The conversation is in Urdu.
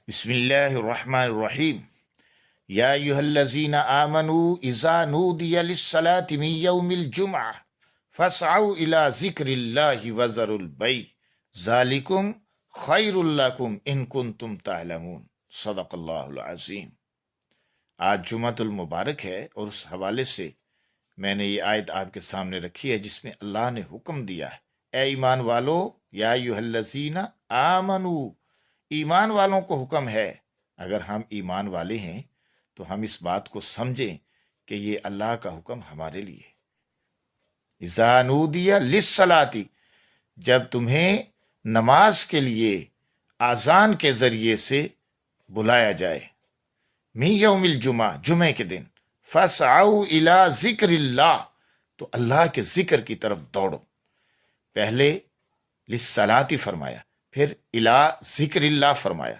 بسم اللہ الرحمن الرحیم یا ایہا الذین آمنوا اذا نودی للصلاة من یوم الجمعہ فاسعوا الی ذکر اللہ وذروا البیع ذالکم خیر لکم ان کنتم تعلمون۔ صدق اللہ العظیم۔ آج جمعۃ المبارک ہے اور اس حوالے سے میں نے یہ آیت آپ کے سامنے رکھی ہے جس میں اللہ نے حکم دیا ہے، اے ایمان والو، یا ایہا الذین آمنوا، ایمان والوں کو حکم ہے۔ اگر ہم ایمان والے ہیں تو ہم اس بات کو سمجھیں کہ یہ اللہ کا حکم ہمارے لیے۔ اذا نودی للصلاۃ، جب تمہیں نماز کے لیے اذان کے ذریعے سے بلایا جائے، من یوم الجمعہ، جمعے کے دن، فاسعوا الی ذکر اللہ، تو اللہ کے ذکر کی طرف دوڑو۔ پہلے للصلاۃ فرمایا، پھر الی ذکر اللہ فرمایا۔